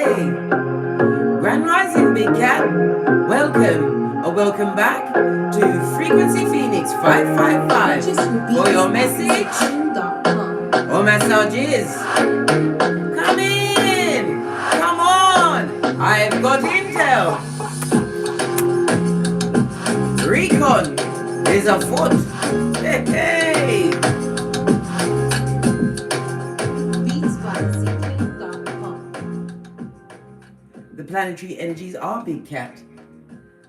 Grand Rising, Big Cat. Welcome or welcome back to Frequency Phoenix 555 for your message or messages. Come in. Come on. I've got intel. Recon is afoot. Hey, hey. The planetary energies are, Big Cat.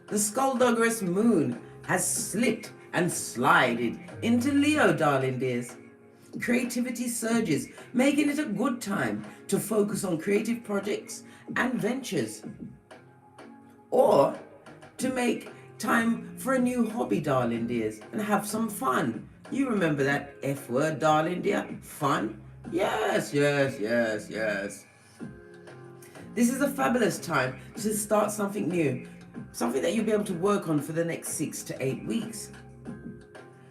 The skullduggerous moon has slipped and slided into Leo, darling dears. Creativity surges, making it a good time to focus on creative projects and ventures. Or to make time for a new hobby, darling dears, and have some fun. You remember that F word, darling dear? Fun? Yes, yes, yes, yes. This is a fabulous time to start something new, something that you'll be able to work on for the next 6 to 8 weeks.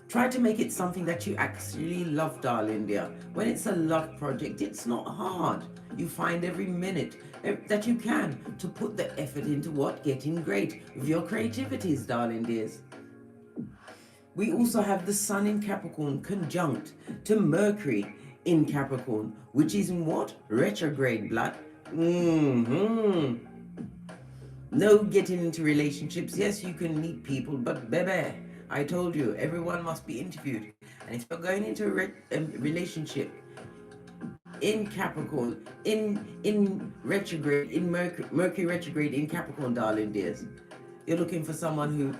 Try to make it something that you actually love, darling dear. When it's a love project, it's not hard. You find every minute that you can to put the effort into what? Getting great with your creativities, darling dears. We also have the Sun in Capricorn conjunct to Mercury in Capricorn, which is in what? Retrograde, blood. No getting into relationships. Yes, you can meet people, but baby, I told you, everyone must be interviewed. And if you're going into a relationship in Capricorn, in retrograde, in Mercury retrograde in Capricorn, darling dears, you're looking for someone who,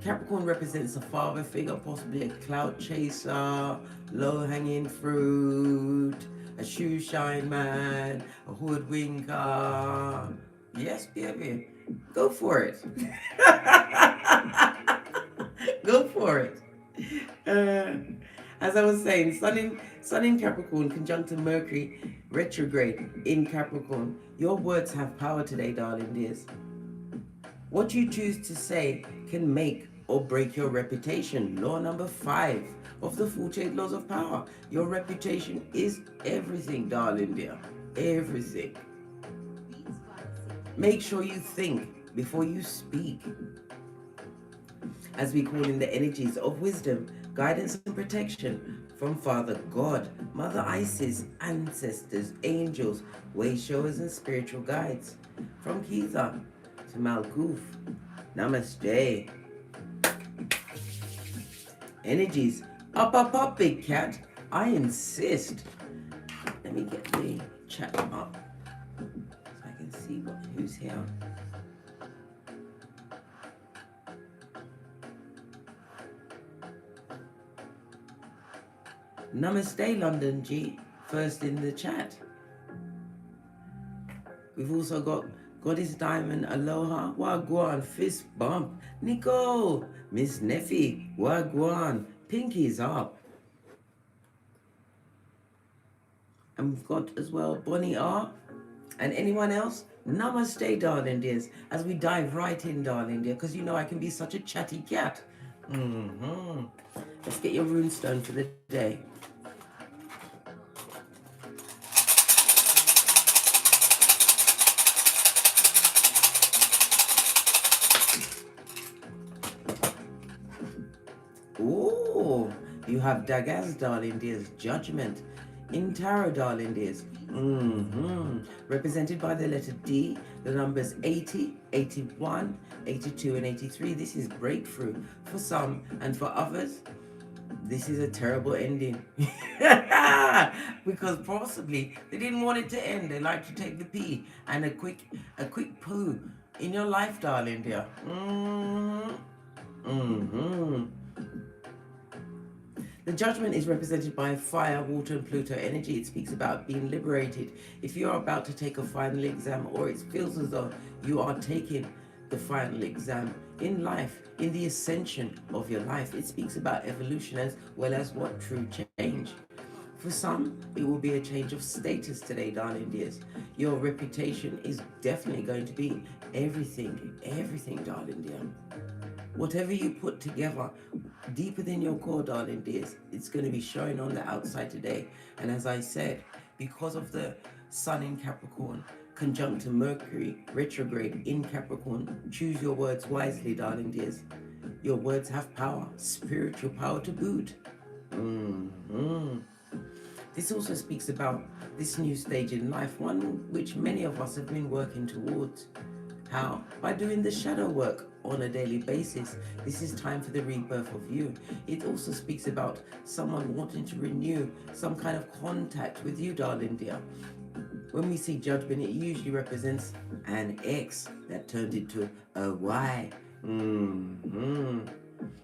Capricorn represents a father figure, possibly a cloud chaser, low-hanging fruit, a shoe shine man, a hoodwinker. Yes, baby, go for it. Go for it. As I was saying, Sun in Capricorn conjunct to Mercury retrograde in Capricorn. Your words have power today, darling dears. What you choose to say can make or break your reputation. Law number 5 of the 48 laws of power. Your reputation is everything, darling dear. Everything. Make sure you think before you speak. As we call in the energies of wisdom, guidance and protection from Father God, Mother Isis, ancestors, angels, way showers and spiritual guides. From Keitha to Malkuth. Namaste. Energies. Up, Big Cat. I insist. Let me get the chat up so I can see who's here. Namaste, London G. First in the chat. We've also got Goddess Diamond, Aloha, Wagwan, Fist Bump, Nico, Miss Neffy, Wagwan, Pinkies up. And we've got as well Bonnie R. And anyone else? Namaste, darling dears, as we dive right in, darling dear, because you know I can be such a chatty cat. Let's get your runestone for the day. Oh, you have Dagaz, darling dears, Judgement in Tarot, darling dears. Represented by the letter D, the numbers 80, 81, 82, and 83. This is breakthrough for some, and for others, this is a terrible ending. Because possibly they didn't want it to end. They like to take the pee and a quick poo in your life, darling dear. The Judgment is represented by fire, water, and Pluto energy. It speaks about being liberated. If you're about to take a final exam, or it feels as though you are taking the final exam in life, in the ascension of your life, it speaks about evolution as well as what? True change. For some, it will be a change of status today, darling dears. Your reputation is definitely going to be everything, darling dear. Whatever you put together deep within your core, darling dears, it's going to be showing on the outside today. And as I said, because of the Sun in Capricorn, conjunct to Mercury retrograde in Capricorn. Choose your words wisely, darling dears. Your words have power, spiritual power to boot. This also speaks about this new stage in life, one which many of us have been working towards. How? By doing the shadow work on a daily basis. This is time for the rebirth of you. It also speaks about someone wanting to renew some kind of contact with you, darling dear. When we see judgment, it usually represents an X that turned into a Y.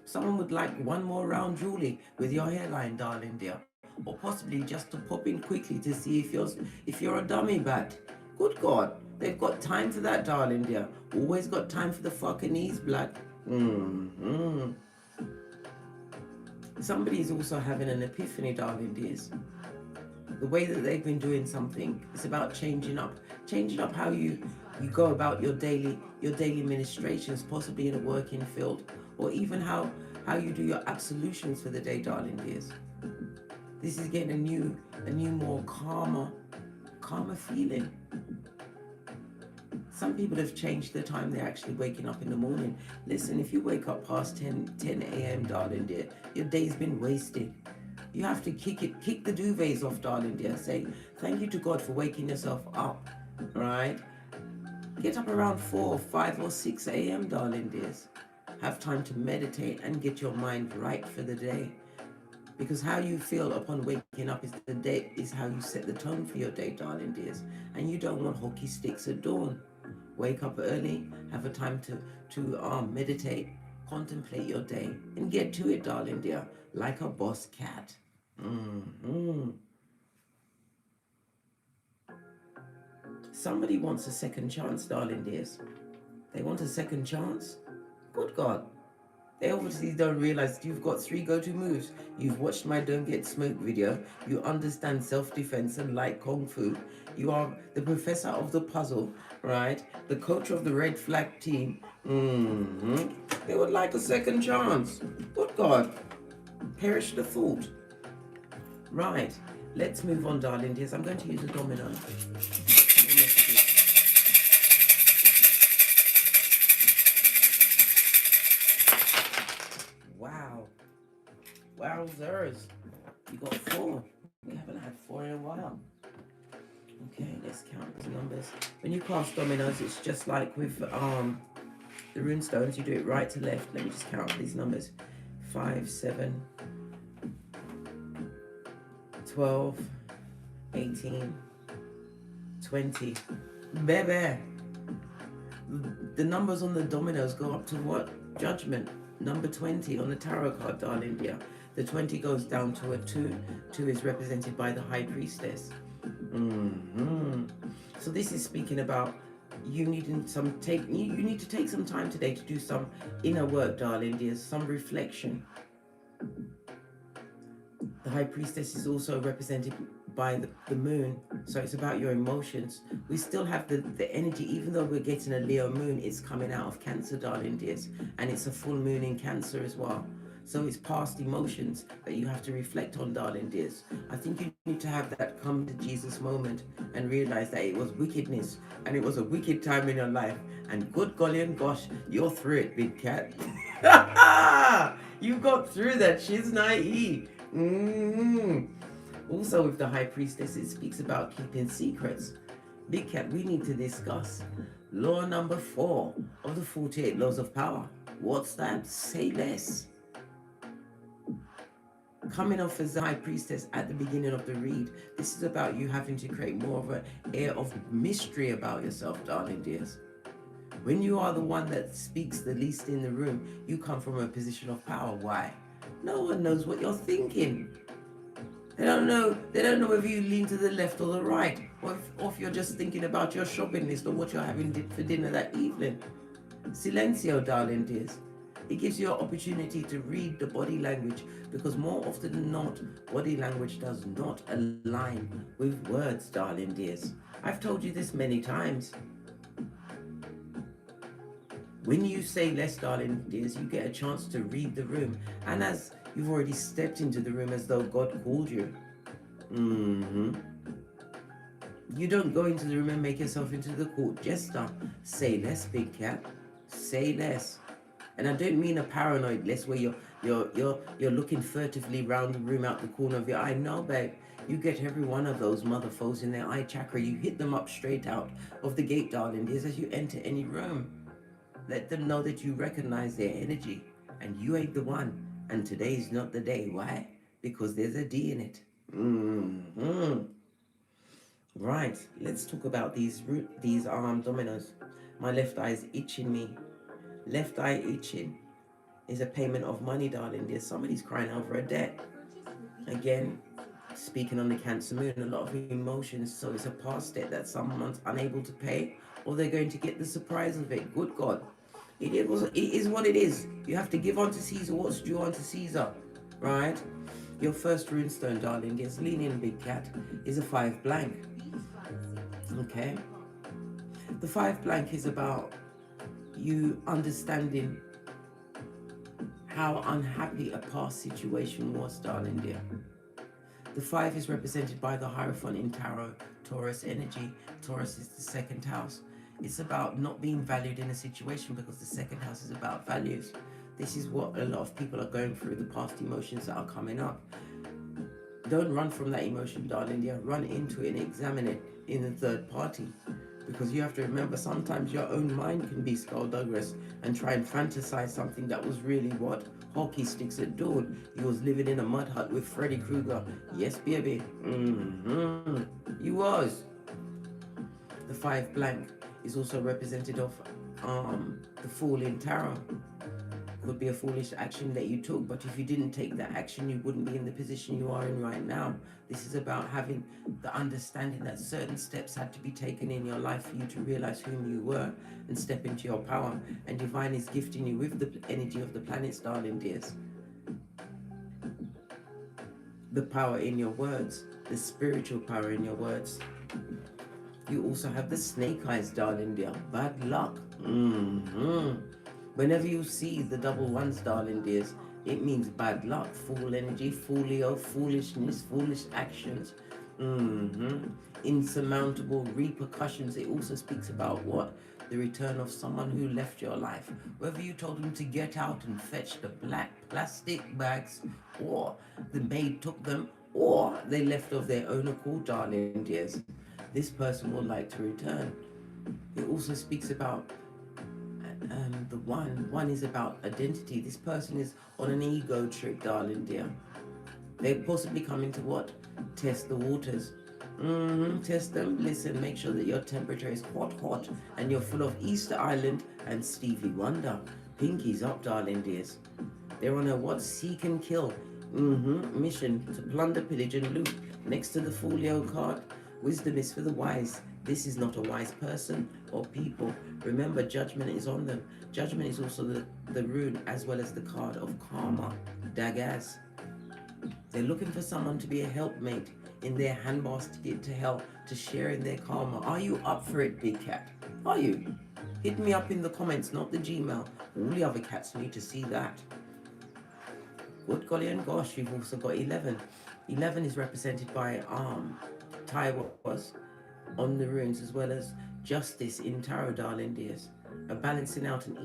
Someone would like one more round Julie with your hairline, darling dear. Or possibly just to pop in quickly to see if you're a dummy bat. Good God, they've got time for that, darling dear. Always got time for the fucking knees, blood. Somebody is also having an epiphany, darling dears. The way that they've been doing something, it's about changing up how you go about your daily ministrations, possibly in a working field, or even how you do your absolutions for the day, darling dears. This is getting a new more calmer feeling. Some people have changed the time they're actually waking up in the morning. Listen, if you wake up past 10 a.m., darling dear, your day's been wasted. You have to kick the duvets off, darling dear. Say thank you to God for waking yourself up, right? Get up around 4, 5 or 6 a.m., darling dears. Have time to meditate and get your mind right for the day. Because how you feel upon waking up is how you set the tone for your day, darling dears. And you don't want hockey sticks at dawn. Wake up early, have a time to meditate, contemplate your day, and get to it, darling dear, like a boss cat. Somebody wants a second chance, darling dears. They want a second chance? Good God. They obviously don't realize you've got 3 go-to moves. You've watched my Don't Get Smoked video. You understand self-defense and light kung fu. You are the professor of the puzzle, right? The coach of the red flag team. They would like a second chance. Good God. Perish the thought. Right. Let's move on, darling dears. I'm going to use a domino. Wow. Wowzers. You got 4. We haven't had 4 in a while. Okay, let's count the numbers. When you cast dominoes, it's just like with the rune stones. You do it right to left. Let me just count these numbers. 5, 7, 12, 18, 20. Baby. The numbers on the dominoes go up to what? Judgment. Number 20 on the tarot card, darling dear. The 20 goes down to a 2. 2 is represented by the High Priestess. So this is speaking about you needing you need to take some time today to do some inner work, darling dears, some reflection. The High Priestess is also represented by the moon, so it's about your emotions. We still have the energy, even though we're getting a Leo moon, it's coming out of Cancer, darling dears, and it's a full moon in Cancer as well. So it's past emotions that you have to reflect on, darling dears. I think you need to have that come to Jesus moment and realize that it was wickedness and it was a wicked time in your life. And good golly and gosh, you're through it, big cat. You got through that. She's naive. Also with the High Priestess, it speaks about keeping secrets. Big cat, we need to discuss law number 4 of the 48 laws of power. What's that? Say less. Coming off as the High Priestess at the beginning of the read, this is about you having to create more of an air of mystery about yourself, darling dears. When you are the one that speaks the least in the room, you come from a position of power. Why? No one knows what you're thinking. They don't know whether you lean to the left or the right, or if you're just thinking about your shopping list or what you're having for dinner that evening. Silencio, darling dears. It gives you an opportunity to read the body language, because more often than not, body language does not align with words, darling dears. I've told you this many times. When you say less, darling dears, you get a chance to read the room. And as you've already stepped into the room as though God called you. You don't go into the room and make yourself into the court jester. Say less, big cat. Say less. And I don't mean a paranoid less where you're looking furtively round the room out the corner of your eye. No, babe. You get every one of those motherfuckers in their eye chakra. You hit them up straight out of the gate, darling dears, as you enter any room. Let them know that you recognize their energy and you ain't the one. And today's not the day. Why? Because there's a D in it. Right, let's talk about these dominoes. My left eye is itching me. Left eye itching is a payment of money, darling. There's somebody's crying out for a debt. Again, speaking on the Cancer moon, a lot of emotions. So it's a past debt that someone's unable to pay, or they're going to get the surprise of it. Good God. It is what it is. You have to give unto Caesar what's due unto Caesar. Right? Your first runestone, darling, gets lean in, big cat, is a 5 blank. Okay? The 5 blank is about you understanding how unhappy a past situation was, darling dear. The 5 is represented by the Hierophant in Tarot, Taurus energy. Taurus is the second house. It's about not being valued in a situation because the second house is about values. This is what a lot of people are going through, the past emotions that are coming up. Don't run from that emotion, darling dear. Run into it and examine it in the third party. Because you have to remember, sometimes your own mind can be skullduggerous and try and fantasize something that was really what? Hockey sticks at dawn. You was living in a mud hut with Freddy Krueger. Yes, baby. You was. The 5 blank is also representative of the Fool in Tarot. Could be a foolish action that you took, but if you didn't take that action, you wouldn't be in the position you are in right now. This is about having the understanding that certain steps had to be taken in your life for you to realize whom you were and step into your power. And divine is gifting you with the energy of the planets, darling dears. The power in your words, the spiritual power in your words. You also have the snake eyes, darling dear. Bad luck. Whenever you see the double ones, darling dears, it means bad luck, fool energy, foolio, foolishness, foolish actions, insurmountable repercussions. It also speaks about what? The return of someone who left your life. Whether you told them to get out and fetch the black plastic bags, or the maid took them, or they left of their own accord, darling dears, this person would like to return. It also speaks about the one is about identity. This person is on an ego trip, darling dear. They're possibly coming to what? Test the waters. Test them. Listen, make sure that your temperature is hot, and you're full of Easter Island and Stevie Wonder. Pinkies up, darling dears. They're on a what? Seek and kill. Mission to plunder, pillage, and loot. Next to the Folio card, wisdom is for the wise. This is not a wise person or people. Remember, judgment is on them. Judgment is also the rune as well as the card of karma. Daggaz. They're looking for someone to be a helpmate in their handbasket to hell, to share in their karma. Are you up for it, big cat? Are you? Hit me up in the comments, not the Gmail. All the other cats need to see that. Good golly and gosh, you've also got 11. 11 is represented by Taiwas on the runes, as well as justice in tarot, darling dears. A balancing out an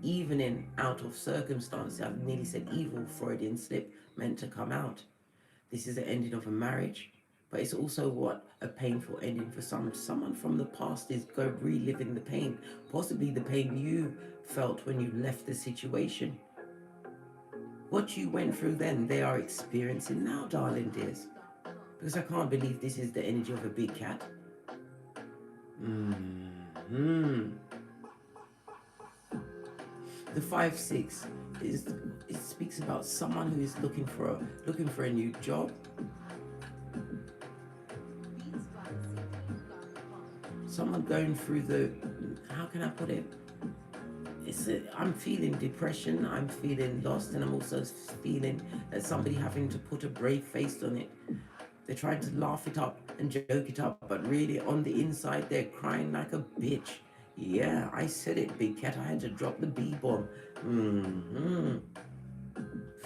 evening out of circumstance. I've nearly said evil, Freudian slip, meant to come out. This is the ending of a marriage, but it's also what? A painful ending for someone from the past is reliving the pain, possibly the pain you felt when you left the situation. What you went through then, they are experiencing now, darling dears. Because I can't believe this is the energy of a big cat. The 5-6 it speaks about someone who is looking for a new job. Someone going through how can I put it? I'm feeling depression, I'm feeling lost, and I'm also feeling that somebody having to put a brave face on it. They're trying to laugh it up and joke it up, but really on the inside, they're crying like a bitch. Yeah, I said it, big cat. I had to drop the B-bomb.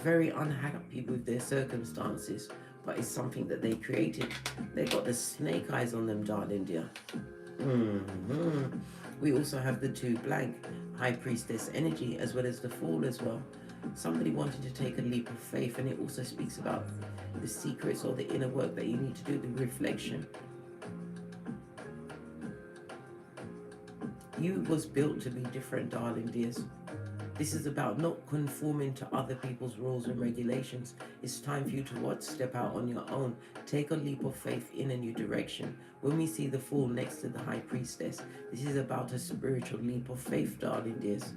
Very unhappy with their circumstances. but it's something that they created. They got the snake eyes on them, darling dear. We also have the 2 blank High Priestess energy, as well as the Fool as well. Somebody wanted to take a leap of faith, and it also speaks about the secrets or the inner work that you need to do, the reflection. You was built to be different, darling dears. This is about not conforming to other people's rules and regulations. It's time for you to what? Step out on your own. Take a leap of faith in a new direction. When we see the Fool next to the High Priestess, this is about a spiritual leap of faith, darling dears.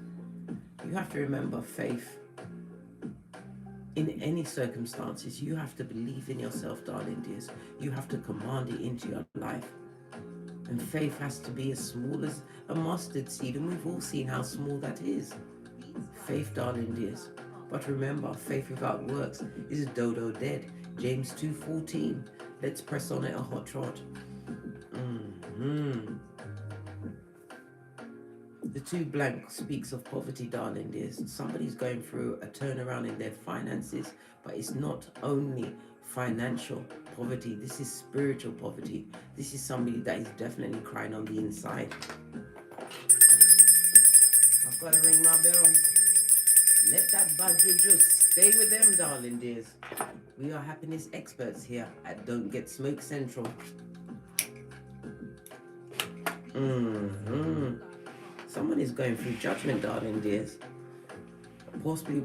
You have to remember, faith in any circumstances, you have to believe in yourself, darling dears. You have to command it into your life. And faith has to be as small as a mustard seed, and we've all seen how small that is. Faith, darling dears. But remember, faith without works is dodo dead. James 2:14. Let's press on it a hot trot. The 2 blank speaks of poverty, darling dears. Somebody's going through a turnaround in their finances, but it's not only financial poverty. This is spiritual poverty. This is somebody that is definitely crying on the inside. I've got to ring my bell. Let that bad juju stay with them, darling dears. We are happiness experts here at Don't Get Smoke Central. Someone is going through judgment, darling dears. Possibly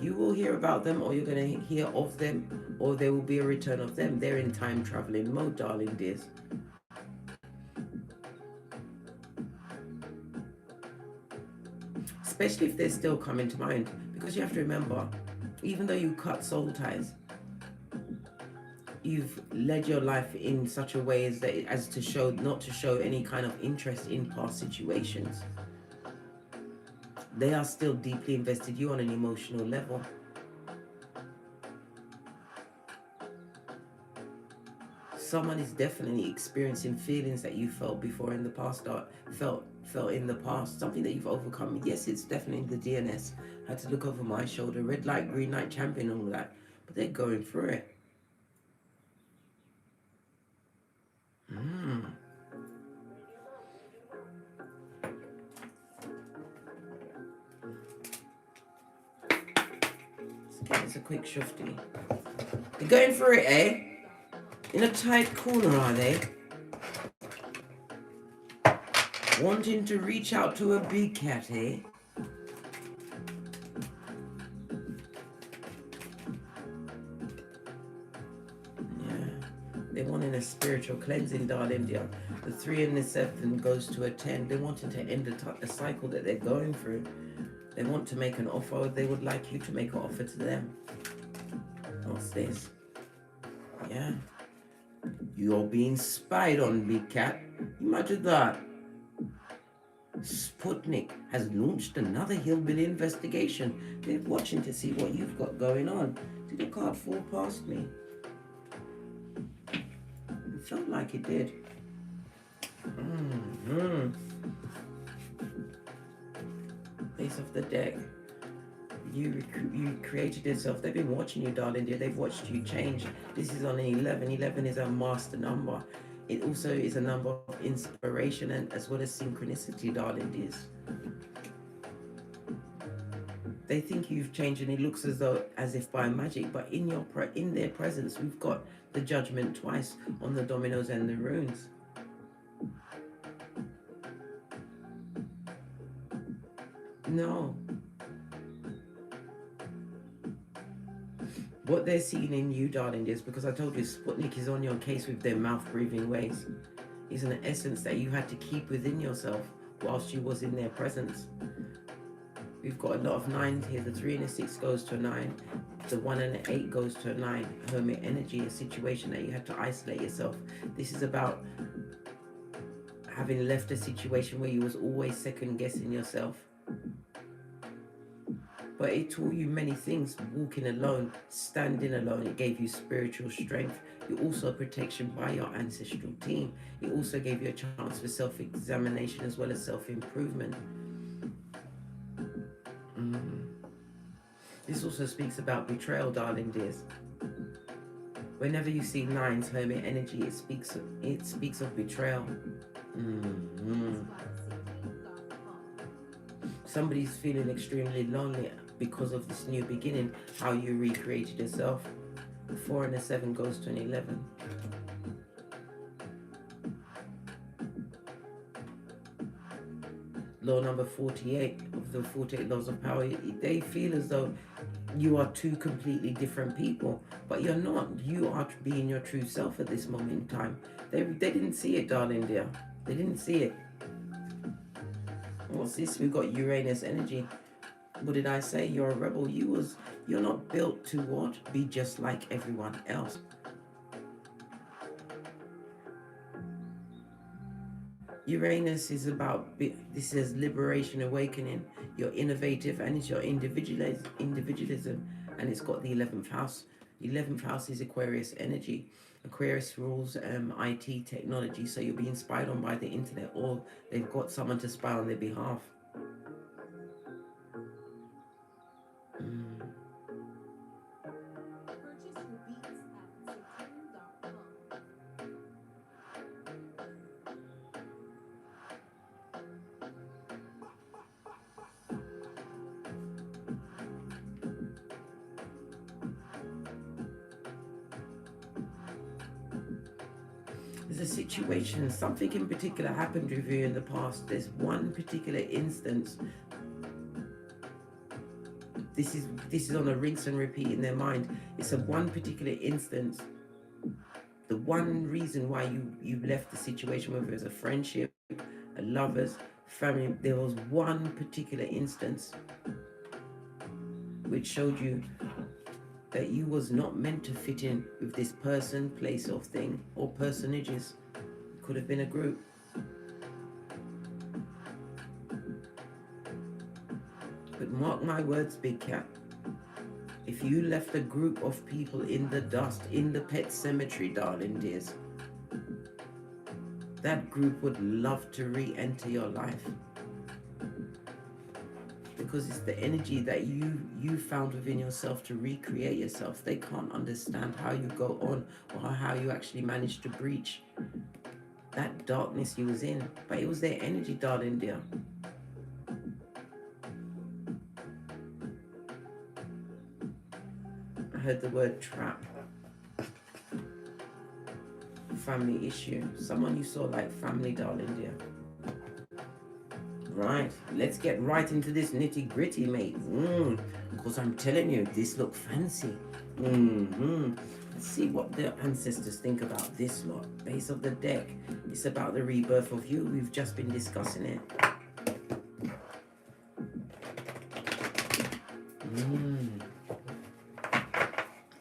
you will hear about them, or you're going to hear of them, or there will be a return of them. They're in time traveling mode, darling dears. Especially if they're still coming to mind, because you have to remember, even though you cut soul ties, you've led your life in such a way as to show, not to show any kind of interest in past situations. They are still deeply invested in you on an emotional level. Someone is definitely experiencing feelings that you felt before in the past, or felt in the past, something that you've overcome. Yes, it's definitely the DNS. I had to look over my shoulder, red light, green light, champion, all that, but they're going through it. Let's give this a quick shufty. They're going through it, eh? In a tight corner, are they? Wanting to reach out to a big cat, eh? They're wanting a spiritual cleansing, darling dear. The 3 and the 7 goes to a 10. They're wanting to end a cycle that they're going through. They want to make an offer. They would like you to make an offer to them. What's this? Yeah. You're being spied on, big cat. Imagine that. Sputnik has launched another hillbilly investigation. They're watching to see what you've got going on. Did a card fall past me? It felt like it did. Ace of the deck. You created yourself. They've been watching you, darling dear. They've watched you change. This is on an 11. 11 is a master number. It also is a number of inspiration and as well as synchronicity, darling dears. They think you've changed, and it looks as if by magic, but in their presence, we've got the Judgment twice on the dominoes and the runes. No. What they're seeing in you, darling, is because I told you Sputnik is on your case with their mouth-breathing ways. It's an essence that you had to keep within yourself whilst you was in their presence. We've got a lot of 9s here. The 3 and the 6 goes to a 9. The 1 and the 8 goes to a 9. Hermit energy, a situation that you had to isolate yourself. This is about having left a situation where you was always second-guessing yourself. But it taught you many things. Walking alone, standing alone. It gave you spiritual strength. It also protection by your ancestral team. It also gave you a chance for self-examination as well as self-improvement. This also speaks about betrayal, darling dears. Whenever you see nines, hermit energy, it speaks of betrayal. Somebody's feeling extremely lonely because of this new beginning, how you recreated yourself. The 4 and the 7 goes to an 11. Law number 48 of the 48 laws of power, they feel as though you are two completely different people, but you're not. You are being your true self at this moment in time. They didn't see it, darling dear. They didn't see it. What's this? We've got Uranus energy. What did I say? You're a rebel. You're not built to what? Be just like everyone else. Uranus is about, this is liberation, awakening. You're innovative, and it's your individualism, and it's got the 11th house. The 11th house is Aquarius energy. Aquarius rules IT technology, so you're being spied on by the internet, or they've got someone to spy on their behalf. There's a situation, something in particular happened with you in the past. There's one particular instance. This is on a rinse and repeat in their mind. It's a one particular instance. The one reason why you left the situation, whether it was a friendship, a lover's, family, there was one particular instance which showed you that you was not meant to fit in with this person, place, or thing, or personages. Could have been a group. But mark my words, big cat. If you left a group of people in the dust, in the pet cemetery, darling dears, that group would love to re-enter your life. Because it's the energy that you found within yourself to recreate yourself. They can't understand how you go on, or how you actually managed to breach that darkness you was in. But it was their energy, darling dear. I heard the word trap. Family issue. Someone you saw like family, darling dear. Right, let's get right into this nitty gritty, mate. Because I'm telling you, this look fancy. Let's see what the ancestors think about this lot. Base of the deck. It's about the rebirth of you. We've just been discussing it.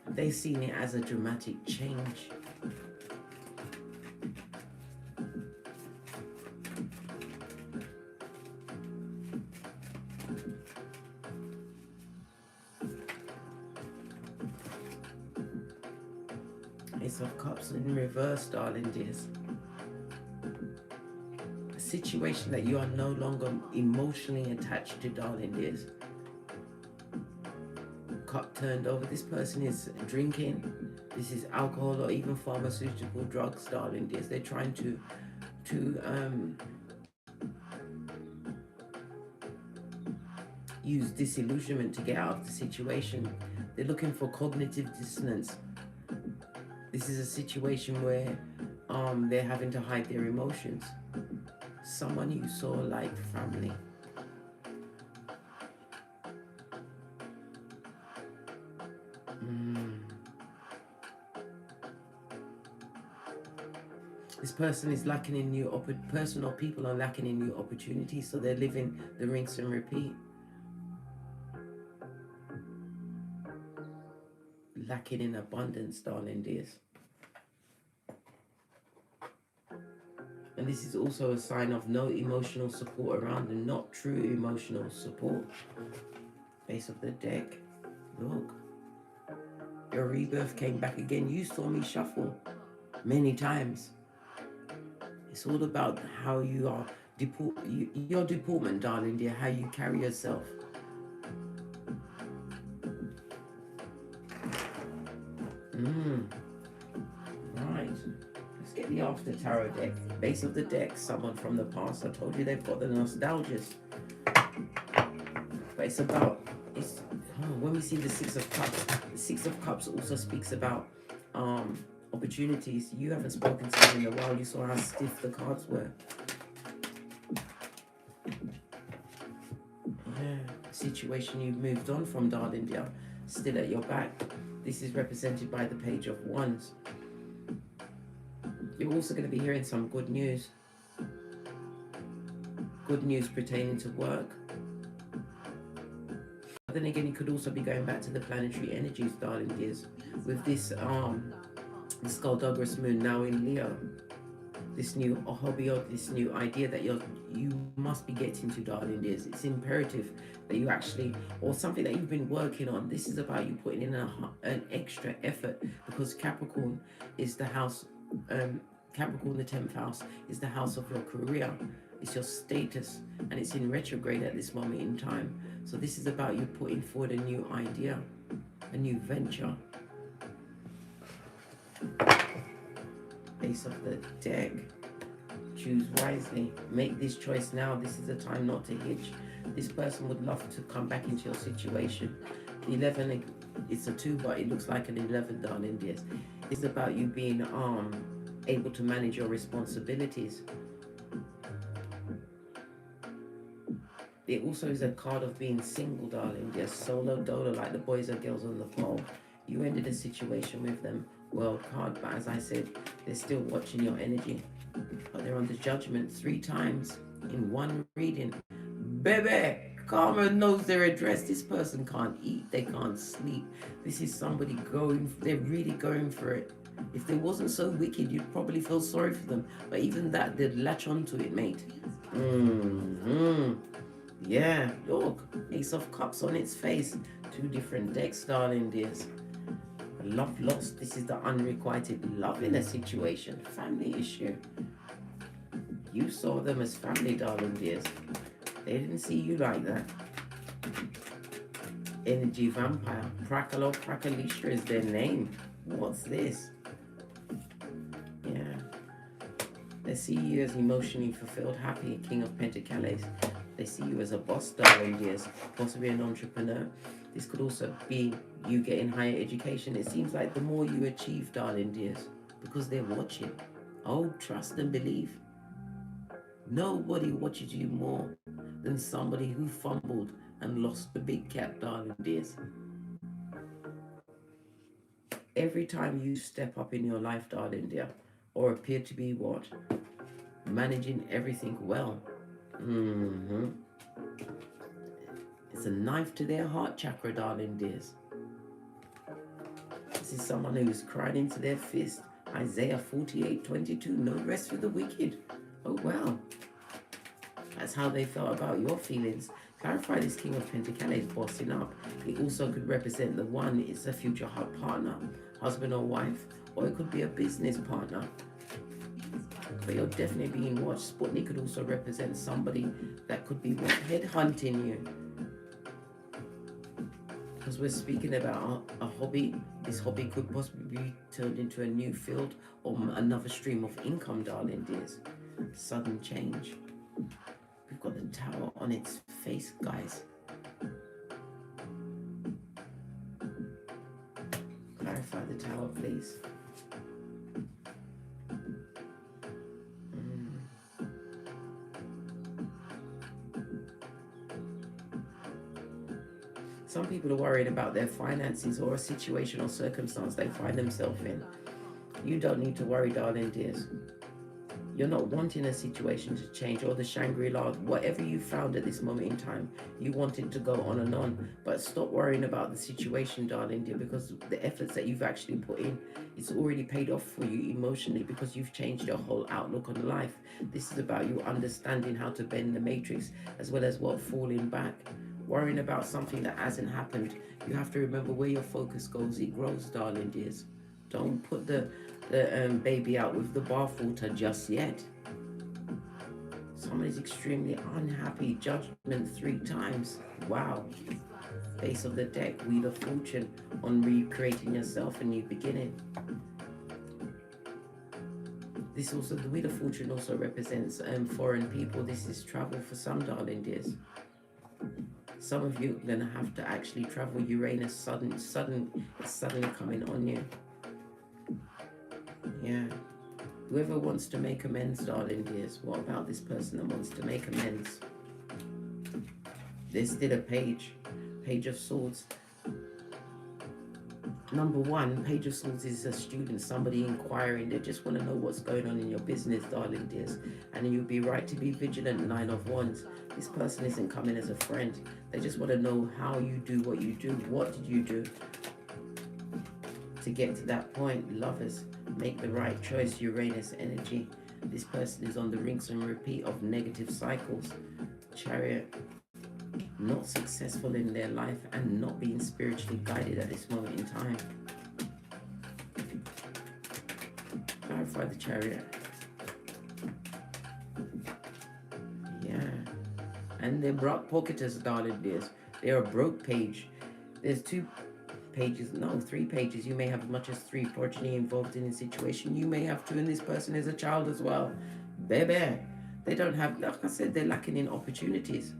They've seen it as a dramatic change. Ace of Cups in reverse, darling dears. A situation that you are no longer emotionally attached to, darling dears. Cup turned over. This person is drinking. This is alcohol or even pharmaceutical drugs, darling dears. They're trying to use disillusionment to get out of the situation. They're looking for cognitive dissonance. This is a situation where they're having to hide their emotions. Someone you saw like family. This person is lacking in new person or people are lacking in new opportunities, so they're living the rinse and repeat. Lacking in abundance, darling dears. And this is also a sign of no emotional support around them, not true emotional support. Base of the deck. Look. Your rebirth came back again. You saw me shuffle many times. It's all about how you are, your deportment, darling dear, how you carry yourself. get the After Tarot deck. Base of the deck, someone from the past. I told you they've got the nostalgias. But it's about, when we see the Six of Cups, the Six of Cups also speaks about opportunities. You haven't spoken to them in a while. You saw how stiff the cards were. Yeah, situation you've moved on from, darling dear, still at your back. This is represented by the Page of Wands. You're also going to be hearing some good news. Good news pertaining to work. But then again, you could also be going back to the planetary energies, darling dears, with this the Skullduggerous moon now in Leo. This new hobby or this new idea that you must be getting to, darling dears. It's imperative that you actually, or something that you've been working on. This is about you putting in an extra effort, because Capricorn is the house, Capricorn, the 10th house, is the house of your career. It's your status, and it's in retrograde at this moment in time. So this is about you putting forward a new idea, a new venture. Ace of the deck. Choose wisely. Make this choice now. This is the time not to hitch. This person would love to come back into your situation. 11, it's a 2, but it looks like an 11, darling dears. It's about you being able to manage your responsibilities. It also is a card of being single, darling dear. Solo dolo, like the boys and girls on the pole. You ended a situation with them. World card, but as I said, they're still watching your energy. But they're under judgment 3 times in one reading. Baby, karma knows their address. This person can't eat, they can't sleep. This is somebody they're really going for it. If they wasn't so wicked, you'd probably feel sorry for them. But even that, they'd latch onto it, mate. Yeah, look, Ace of Cups on its face. 2 different decks, darling dears. Love lost. This is the unrequited love in a situation. Family issue. You saw them as family, darling dears. They didn't see you like that. Energy vampire. Prakalo Prakalisha is their name. What's this? Yeah. They see you as emotionally fulfilled, happy, King of Pentacles. They see you as a boss, darling dears. Possibly an entrepreneur. This could also be you getting higher education. It seems like the more you achieve, darling dears, because they're watching. Oh, trust and believe. Nobody watches you more than somebody who fumbled and lost the big cat, darling dears. Every time you step up in your life, darling dear, or appear to be what? Managing everything well. It's a knife to their heart chakra, darling dears. This is someone who's cried into their fist. Isaiah 48:22, no rest for the wicked. Oh, wow. That's how they felt about your feelings. Clarify this King of Pentacles bossing up. It also could represent the one, it's a future partner, husband or wife, or it could be a business partner. But you're definitely being watched. Sputnik could also represent somebody that could be headhunting you. Because we're speaking about a hobby. This hobby could possibly be turned into a new field or another stream of income, darling dears. Sudden change. We've got the Tower on its face, guys. Clarify the Tower, please. Some people are worried about their finances or a situation or circumstance they find themselves in. You don't need to worry, darling dears. You're not wanting a situation to change, or the Shangri-La, whatever you found at this moment in time, you want it to go on and on. But stop worrying about the situation, darling dear, because the efforts that you've actually put in, it's already paid off for you emotionally, because you've changed your whole outlook on life. This is about you understanding how to bend the matrix, as well as what falling back. Worrying about something that hasn't happened. You have to remember where your focus goes, it grows, darling dears. Don't put the baby out with the bathwater just yet. Somebody's extremely unhappy. Judgment 3 times. Wow. Base of the deck, Wheel of Fortune, on recreating yourself, a new beginning. This also, the Wheel of Fortune also represents foreign people. This is travel for some, darling dears. Some of you are going to have to actually travel. Uranus suddenly coming on you. Yeah. Whoever wants to make amends, darling dears, what about this person that wants to make amends? There's still a Page of Swords. Number one, Page of Swords is a student, somebody inquiring. They just want to know what's going on in your business, darling dears. And you'd be right to be vigilant. Nine of Wands. This person isn't coming as a friend. They just want to know how you do what you do. What did you do to get to that point? Lovers, make the right choice. Uranus energy. This person is on the rinse and repeat of negative cycles. Chariot. Not successful in their life and not being spiritually guided at this moment in time. Clarify the Chariot. Yeah. And they're broke pocketers, darling dears. They're a broke page. There's 2 pages, no, 3 pages. You may have as much as 3 progeny involved in a situation. You may have 2, and this person is a child as well. Baby. They don't have, like I said, they're lacking in opportunities.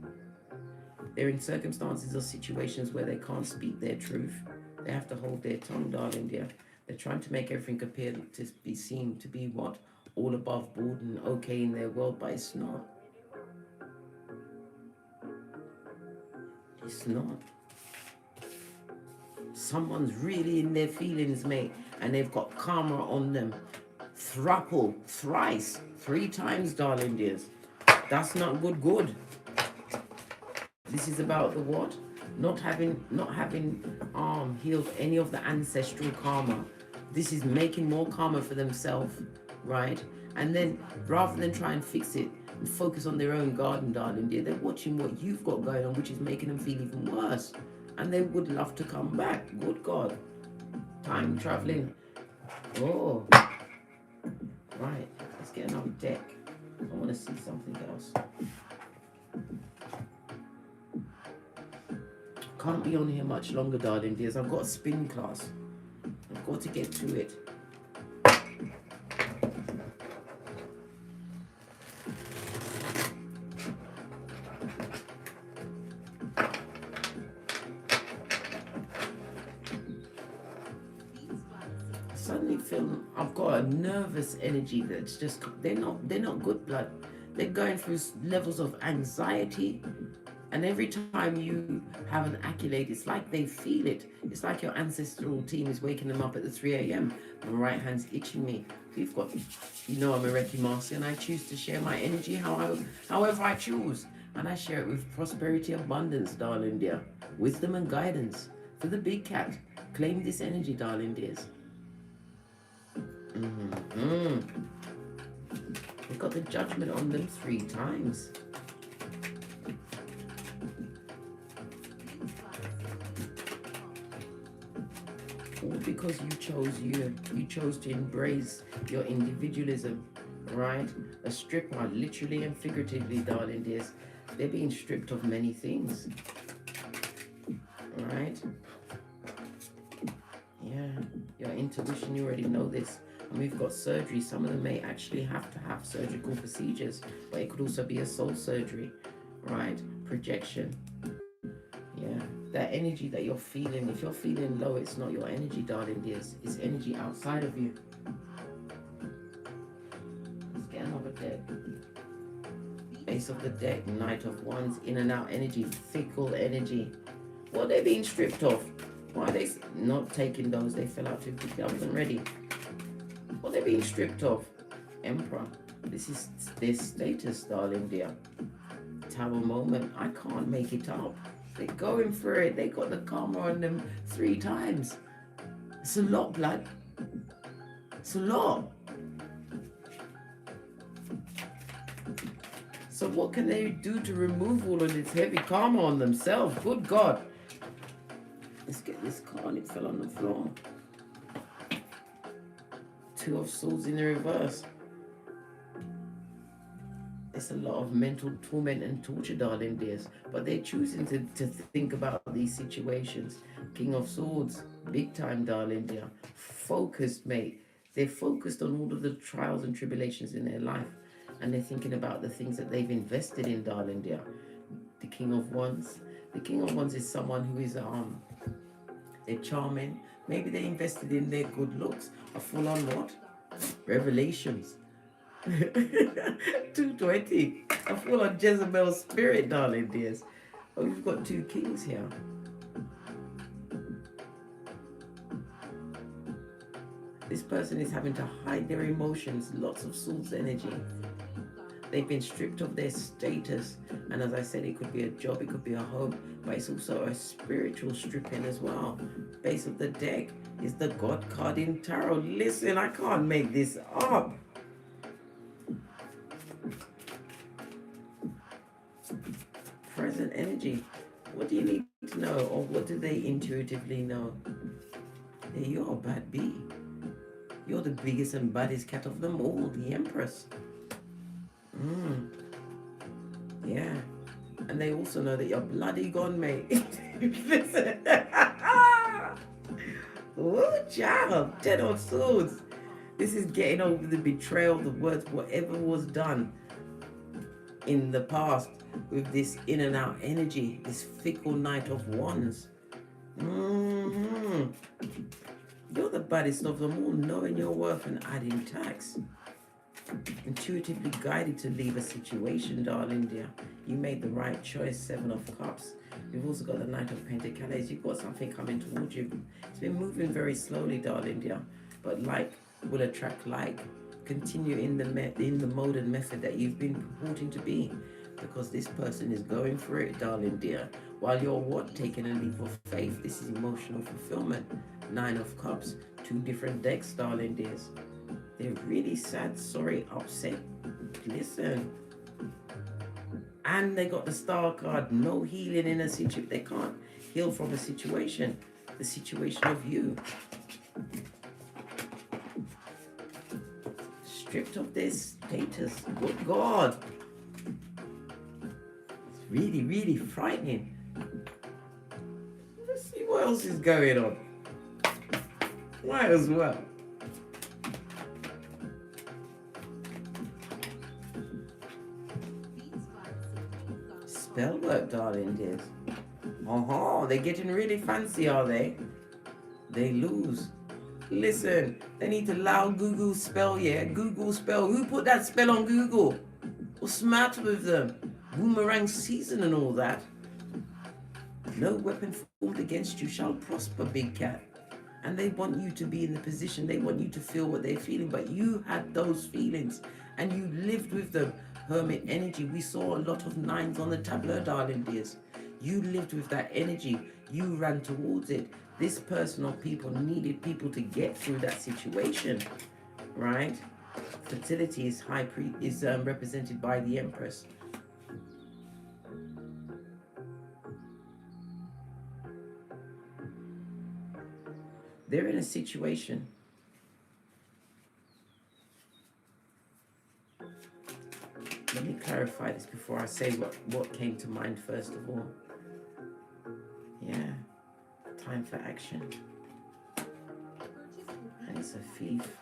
They're in circumstances or situations where they can't speak their truth. They have to hold their tongue, darling dear. They're trying to make everything appear to be seen to be what? All above board and okay in their world, but it's not. It's not. Someone's really in their feelings, mate, and they've got karma on them. Thruple, thrice, 3 times, darling dears. That's not good. This is about the what? Not having healed any of the ancestral karma. This is making more karma for themselves, right? And then rather than try and fix it and focus on their own garden, darling dear, they're watching what you've got going on, which is making them feel even worse. And they would love to come back. Good God. Time traveling. Oh. Right. Let's get another deck. I want to see something else. Can't be on here much longer, darling dears. I've got a spin class. I've got to get to it. I suddenly feel I've got a nervous energy that's just, they're not good blood. They're going through levels of anxiety. And every time you have an accolade, it's like they feel it. It's like your ancestral team is waking them up at the 3 a.m. My right hand's itching me. We've got, you know, I'm a Reiki master and I choose to share my energy however I choose. And I share it with prosperity, abundance, darling dear. Wisdom and guidance. For the big cat, claim this energy, darling dears. We've got the Judgment on them 3 times. All because you chose to embrace your individualism, right? A stripper, literally and figuratively, darling dears. They're being stripped of many things, right? Yeah, your intuition, you already know this. And we've got surgery. Some of them may actually have to have surgical procedures, but it could also be a soul surgery, right? Projection. Yeah, that energy that you're feeling, if you're feeling low, it's not your energy, darling dears. It's energy outside of you. Let's get another deck. Ace of the deck, Knight of Wands, in and out energy, fickle energy. What are they being stripped of? Why are they not taking those? They fell out too quickly. I wasn't ready. What are they being stripped of? Emperor. This is their status, darling dear. Tower moment. I can't make it up. They're going for it. They got the karma on them 3 times. It's a lot, blood. It's a lot. So what can they do to remove all of this heavy karma on themselves? Good God. Let's get this card. It fell on the floor. 2 of Swords in the reverse. It's a lot of mental torment and torture, darling dears. But they're choosing to think about these situations. King of Swords, big time, darling dear. Focused, mate. They're focused on all of the trials and tribulations in their life, and they're thinking about the things that they've invested in, darling dear. The King of Wands. The King of Wands is someone who is they're charming. Maybe they invested in their good looks. A full-on what? Revelations. 220. A full-on Jezebel spirit, darling dears. Oh, we've got two kings here. This person is having to hide their emotions, lots of soul's energy. They've been stripped of their status. And as I said, it could be a job, it could be a home, but it's also a spiritual stripping as well. Base of the deck is the God card in tarot. Listen, I can't make this up. Present energy. What do you need to know, or what do they intuitively know? Hey, you're a bad bee. You're the biggest and baddest cat of them all, the Empress. Yeah. And they also know that you're bloody gone, mate. Listen. Oh, child. 10 of Swords. This is getting over the betrayal, the words, whatever was done in the past with this in and out energy, this fickle Knight of Wands. You're the baddest of them all, knowing your worth and adding tax. Intuitively guided to leave a situation, darling dear. You made the right choice. 7 of Cups. You've also got the Knight of Pentacles. You've got something coming towards you. It's been moving very slowly, darling dear. But like will attract like. Continue in the mode and method that you've been purporting to be. Because this person is going for it, darling dear. While you're what? Taking a leap of faith. This is emotional fulfillment. 9 of Cups. 2 different decks, darling dears. They're really sad, sorry, upset. Listen. And they got the Star card. No healing in a situation. They can't heal from a situation. The situation of you. Stripped of their status. Good God. It's really, really frightening. Let's see what else is going on. Might as well. Spell work, darling dears. They're getting really fancy, are they? They lose. Listen, they need to allow Google spell, yeah? Google spell. Who put that spell on Google? What's the matter with them? Boomerang season and all that. No weapon formed against you shall prosper, big cat. And they want you to be in the position, they want you to feel what they're feeling, but you had those feelings and you lived with them. Hermit energy. We saw a lot of 9s on the tableau, darling dears. You lived with that energy. You ran towards it. This person or people needed people to get through that situation, right? Fertility is represented by the Empress. They're in a situation. Let me clarify this before I say what came to mind first of all. Yeah, time for action. And it's a thief.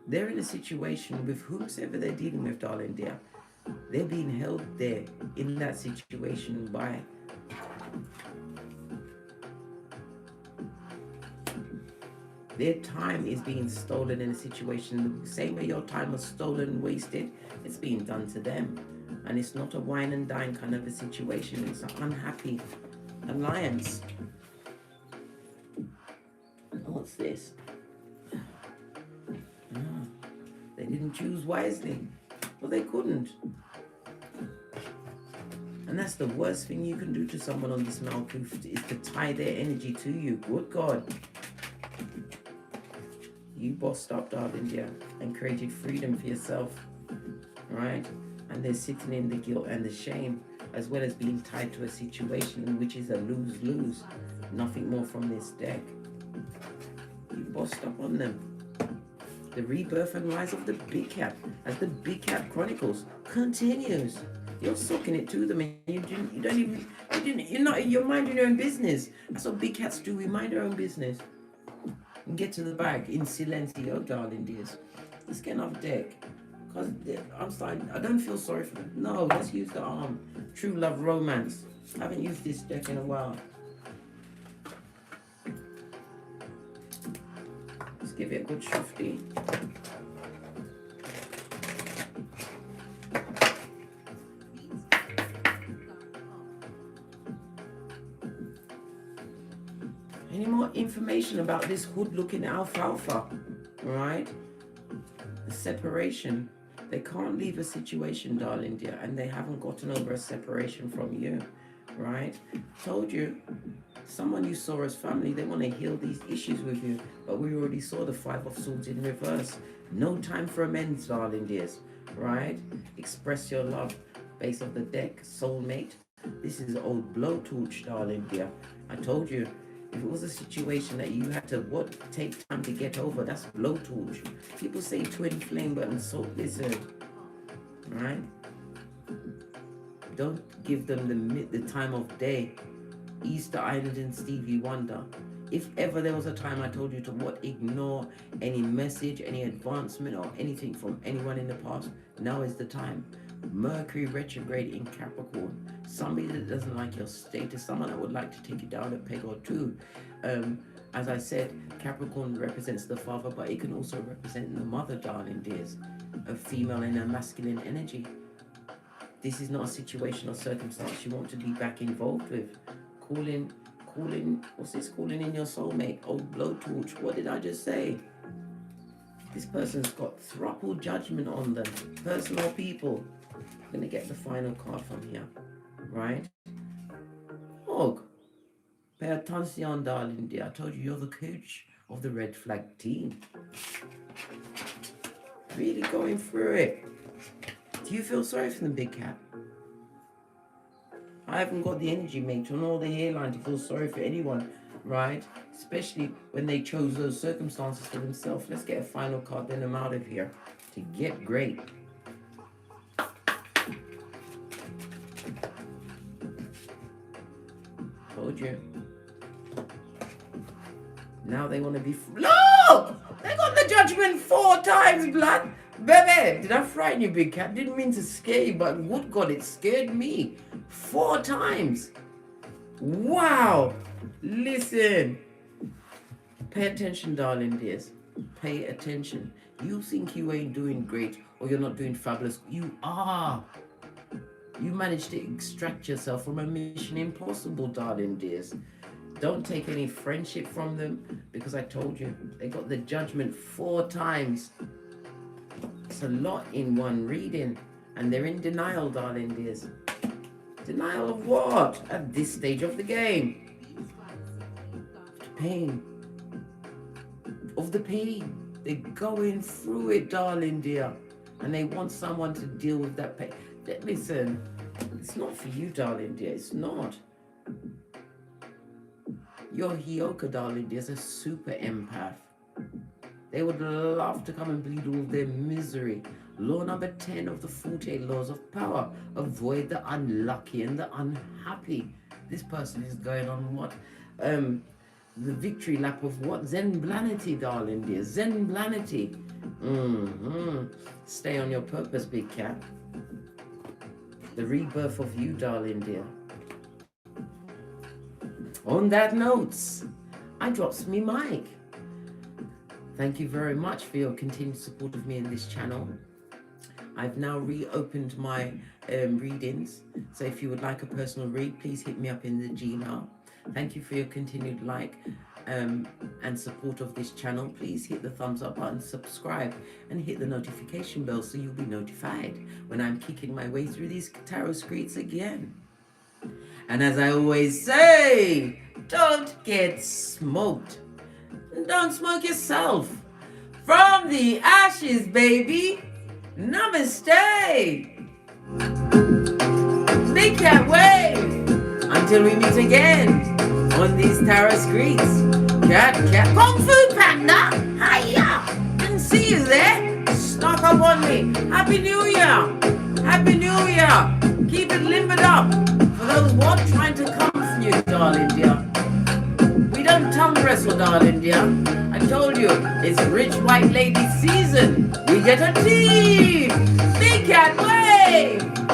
They're in a situation with whomsoever they're dealing with, darling dear. They're being held there in that situation by their time is being stolen in a situation. The same way your time was stolen and wasted, it's being done to them. And it's not a wine and dine kind of a situation. It's an unhappy alliance. What's this? They didn't choose wisely. Well, they couldn't. And that's the worst thing you can do to someone on this Malkuth, is to tie their energy to you. Good God. You bossed up, darling dear, and created freedom for yourself, right? And they're sitting in the guilt and the shame, as well as being tied to a situation which is a lose-lose. Nothing more from this deck. You bossed up on them. The rebirth and rise of the Big Cat, as the Big Cat Chronicles continues. You're sucking it to them, and you're minding your own business. That's what big cats do. We mind our own business and get to the bag in silencio, darling dears. Let's get another deck. Because I don't feel sorry for them. No, let's use the True Love Romance. I haven't used this deck in a while. Let's give it a good shifty. Any more information about this hood-looking alfalfa, right? The separation. They can't leave a situation, darling dear, and they haven't gotten over a separation from you, right? Told you, someone you saw as family, they want to heal these issues with you, but we already saw the Five of Swords in reverse. No time for amends, darling dears, right? Express your love. Base of the deck, soulmate. This is old blowtorch, darling dear. I told you, if it was a situation that you had to take time to get over, that's blowtorch. People say twin flame, but so listen, right? Don't give them the time of day. Easter Island and Stevie Wonder. If ever there was a time I told you to ignore any message, any advancement or anything from anyone in the past, now is the time. Mercury retrograde in Capricorn. Somebody that doesn't like your status, someone that would like to take you down a peg or two. As I said, Capricorn represents the father, but it can also represent the mother, darling dears. A female and a masculine energy. This is not a situation or circumstance you want to be back involved with. Calling, what's this? Calling in your soulmate. Old blowtorch. What did I just say? This person's got thruple judgment on them. Personal people. I'm going to get the final card from here. Right? Og. Pay attention, darling dear. I told you you're the coach of the red flag team. Really going through it. Do you feel sorry for them, big cat? I haven't got the energy, mate, on all the hairline to feel sorry for anyone, right? Especially when they chose those circumstances for themselves. Let's get a final card, then I'm out of here to get great. Told you. Now they want to be... Look! They got the judgment 4 times, blood. Baby, did I frighten you, big cat? Didn't mean to scare you, but good God, it scared me. 4 times. Wow. Listen. Pay attention, darling dears. Pay attention. You think you ain't doing great or you're not doing fabulous. You are. You managed to extract yourself from a mission impossible, darling dears. Don't take any friendship from them because I told you, they got the judgment 4 times. It's a lot in one reading, and they're in denial, darling dears. Denial of what? At this stage of the game. Pain. Of the pain. They're going through it, darling dear. And they want someone to deal with that pain. Listen, it's not for you, darling dear. It's not. Your HEYOKA, darling dear, is a super empath. They would love to come and bleed all their misery. Law number 10 of the 48 laws of power. Avoid the unlucky and the unhappy. This person is going on what? The victory lap of what? Zenblanity, darling dear. Zenblanity. Stay on your purpose, big cat. The rebirth of you, darling dear. On that note, I drops me mic. Thank you very much for your continued support of me in this channel. I've now reopened my readings. So if you would like a personal read, please hit me up in the Gmail. Thank you for your continued like and support of this channel. Please hit the thumbs up button, subscribe, and hit the notification bell so you'll be notified when I'm kicking my way through these tarot streets again. And as I always say, don't get smoked. Don't smoke yourself. From the ashes, baby. Namaste. Big cat wave. Until we meet again on these tarot streets. Cat. Kung Fu Panda. Hiya. Didn't see you there. Snuck up on me. Happy New Year. Happy New Year. Keep it limbered up for those what trying to come for you, darling dear. We don't tongue wrestle, darling dear. I told you, it's rich white lady season. We get a team. Big cat wave.